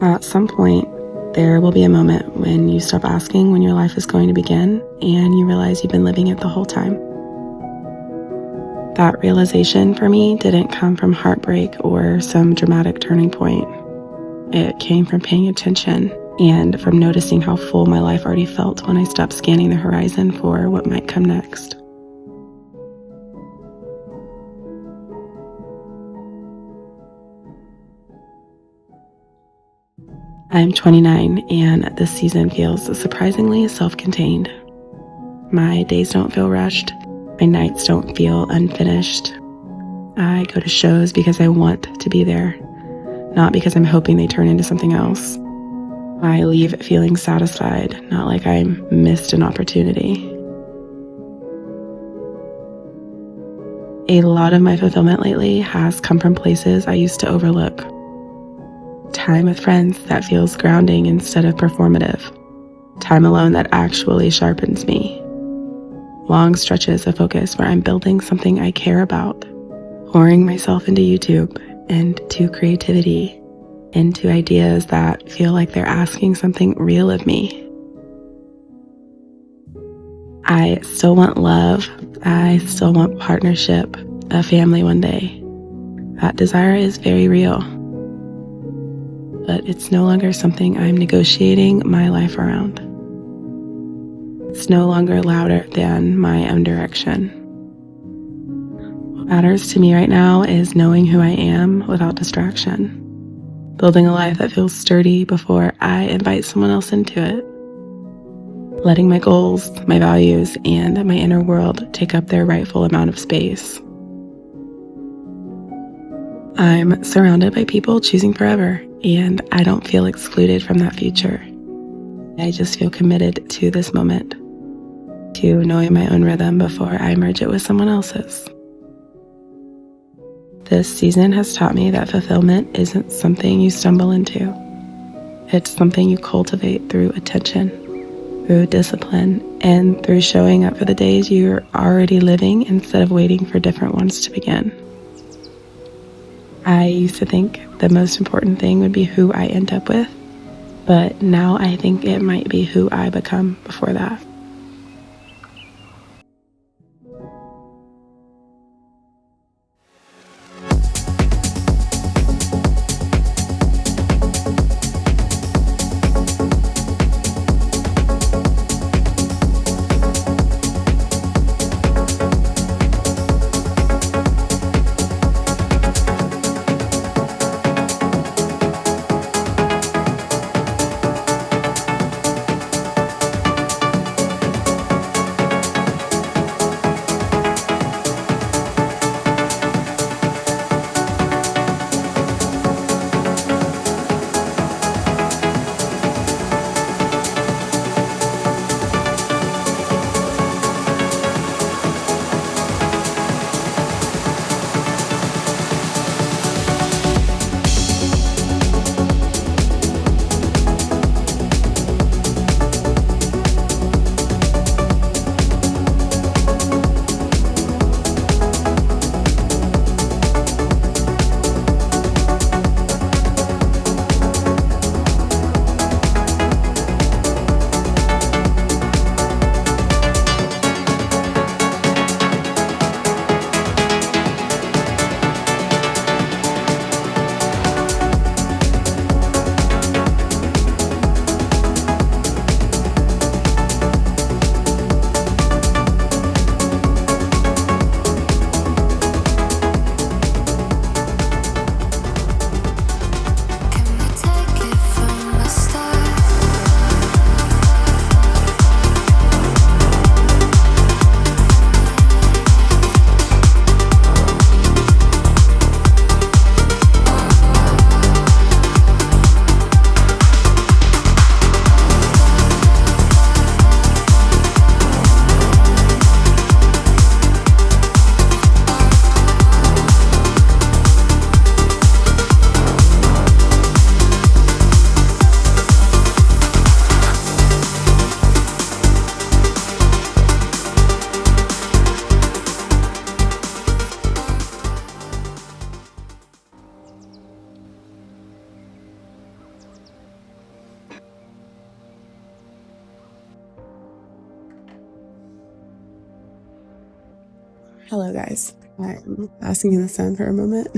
At some point, there will be a moment when you stop asking when your life is going to begin and you realize you've been living it the whole time. That realization for me didn't come from heartbreak or some dramatic turning point. It came from paying attention and from noticing how full my life already felt when I stopped scanning the horizon for what might come next. I'm 29, and this season feels surprisingly self-contained. My days don't feel rushed. My nights don't feel unfinished. I go to shows because I want to be there, not because I'm hoping they turn into something else. I leave feeling satisfied, not like I missed an opportunity. A lot of my fulfillment lately has come from places I used to overlook. Time with friends that feels grounding instead of performative. Time alone that actually sharpens me. Long stretches of focus where I'm building something I care about. Pouring myself into YouTube, into creativity, into ideas that feel like they're asking something real of me. I still want love. I still want partnership, a family one day. That desire is very real. But it's no longer something I'm negotiating my life around. It's no longer louder than my own direction. What matters to me right now is knowing who I am without distraction. Building a life that feels sturdy before I invite someone else into it. Letting my goals, my values, and my inner world take up their rightful amount of space. I'm surrounded by people choosing forever, and I don't feel excluded from that future. I just feel committed to this moment, to knowing my own rhythm before I merge it with someone else's. This season has taught me that fulfillment isn't something you stumble into. It's something you cultivate through attention, through discipline, and through showing up for the days you're already living instead of waiting for different ones to begin. I used to think the most important thing would be who I end up with, but now I think it might be who I become before that. Hello guys, I'm basking in the sun for a moment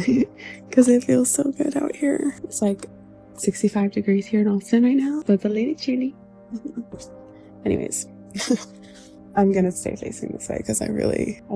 because it feels so good out here. It's like 65 degrees here in Austin right now, but it's a little chilly. Anyways, I'm gonna stay facing this way because I'm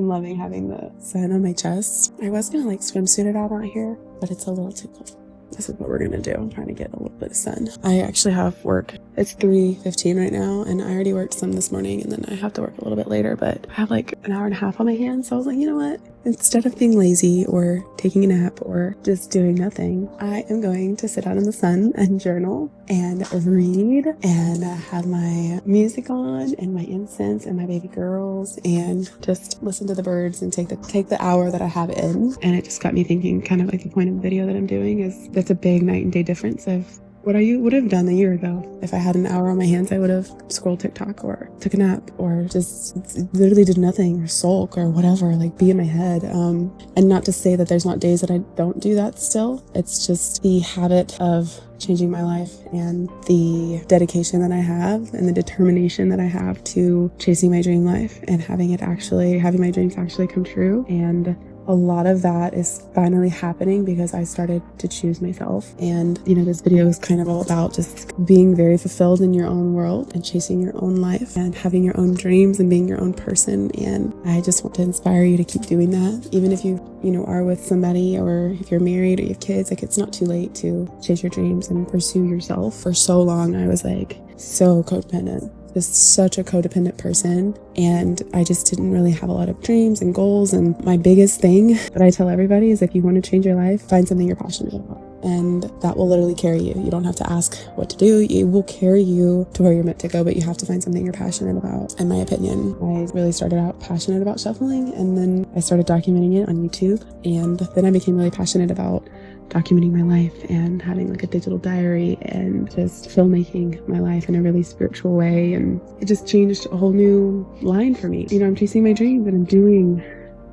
loving having the sun on my chest. I was gonna like swimsuit it out here, but it's a little too cold. This is what we're gonna do. I'm trying to get a little bit of sun. I actually have work. It's 3:15 right now, and I already worked some this morning, and then I have to work a little bit later, but I have like an hour and a half on my hands, so I was like, you know what? Instead of being lazy or taking a nap or just doing nothing, I am going to sit out in the sun and journal and read and have my music on and my incense and my baby girls and just listen to the birds and take the hour that I have in. And it just got me thinking, kind of like the point of the video that I'm doing is that's a big night and day difference of what I would have done a year ago. If I had an hour on my hands, I would have scrolled TikTok or took a nap or just literally did nothing or sulk or whatever, like be in my head. And not to say that there's not days that I don't do that still. It's just the habit of changing my life and the dedication that I have and the determination that I have to chasing my dream life and having my dreams actually come true. And a lot of that is finally happening because I started to choose myself. And, this video is kind of all about just being very fulfilled in your own world and chasing your own life and having your own dreams and being your own person. And I just want to inspire you to keep doing that. Even if you are with somebody or if you're married or you have kids, like it's not too late to chase your dreams and pursue yourself. For so long, I was like so codependent. Just such a codependent person, and I just didn't really have a lot of dreams and goals. And my biggest thing that I tell everybody is if you want to change your life, find something you're passionate about, and that will literally carry you. You don't have to ask what to do. It will carry you to where you're meant to go, but you have to find something you're passionate about. In my opinion, I really started out passionate about shuffling, and then I started documenting it on YouTube, and then I became really passionate about documenting my life and having like a digital diary and just filmmaking my life in a really spiritual way. And it just changed a whole new line for me. I'm chasing my dreams and I'm doing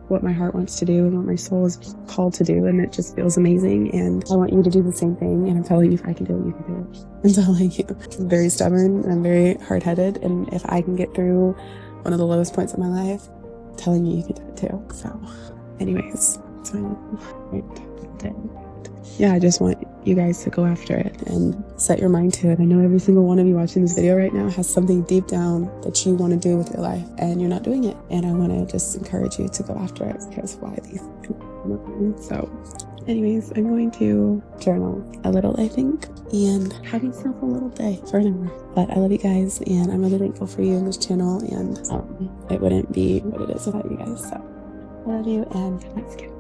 what my heart wants to do and what my soul is called to do, and it just feels amazing. And I want you to do the same thing, and I'm telling you, if I can do it, you can do it. I'm telling you, I'm very stubborn and I'm very hard-headed, and if I can get through one of the lowest points of my life, I'm telling you, you can do it too. So anyways, that's my yeah, I just want you guys to go after it and set your mind to it. I know every single one of you watching this video right now has something deep down that you want to do with your life and you're not doing it. And I want to just encourage you to go after it because why these people. So anyways, I'm going to journal a little, I think, and have yourself a little day for an hour. But I love you guys, and I'm really thankful for you in this channel, and it wouldn't be what it is without you guys. So I love you, and let's go.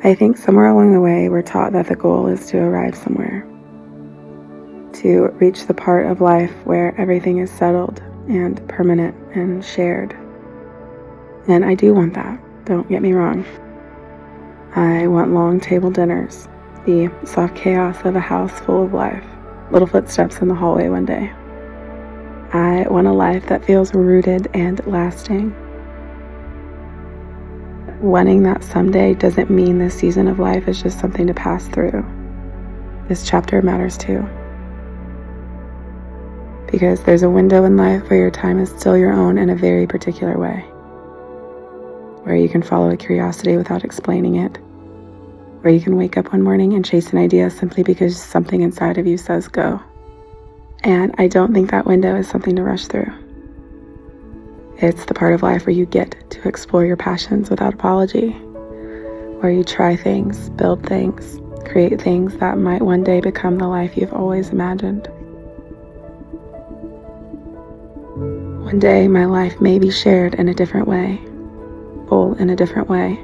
I think somewhere along the way, we're taught that the goal is to arrive somewhere, to reach the part of life where everything is settled and permanent and shared. And I do want that, don't get me wrong. I want long table dinners, the soft chaos of a house full of life, little footsteps in the hallway one day. I want a life that feels rooted and lasting. Wanting that someday doesn't mean this season of life is just something to pass through. This chapter matters too. Because there's a window in life where your time is still your own in a very particular way. Where you can follow a curiosity without explaining it. Where you can wake up one morning and chase an idea simply because something inside of you says go. And I don't think that window is something to rush through. It's the part of life where you get to explore your passions without apology, where you try things, build things, create things that might one day become the life you've always imagined. One day, my life may be shared in a different way, full in a different way,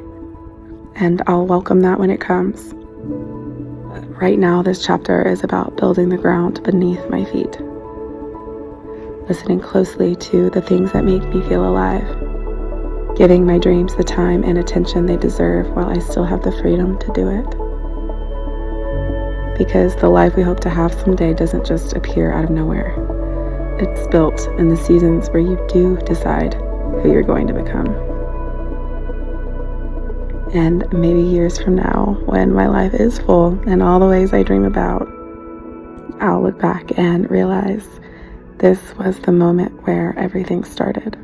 and I'll welcome that when it comes. But right now, this chapter is about building the ground beneath my feet. listening closely to the things that make me feel alive, giving my dreams the time and attention they deserve while I still have the freedom to do it. Because the life we hope to have someday doesn't just appear out of nowhere. It's built in the seasons where you do decide who you're going to become. And maybe years from now, when my life is full and all the ways I dream about, I'll look back and realize this was the moment where everything started.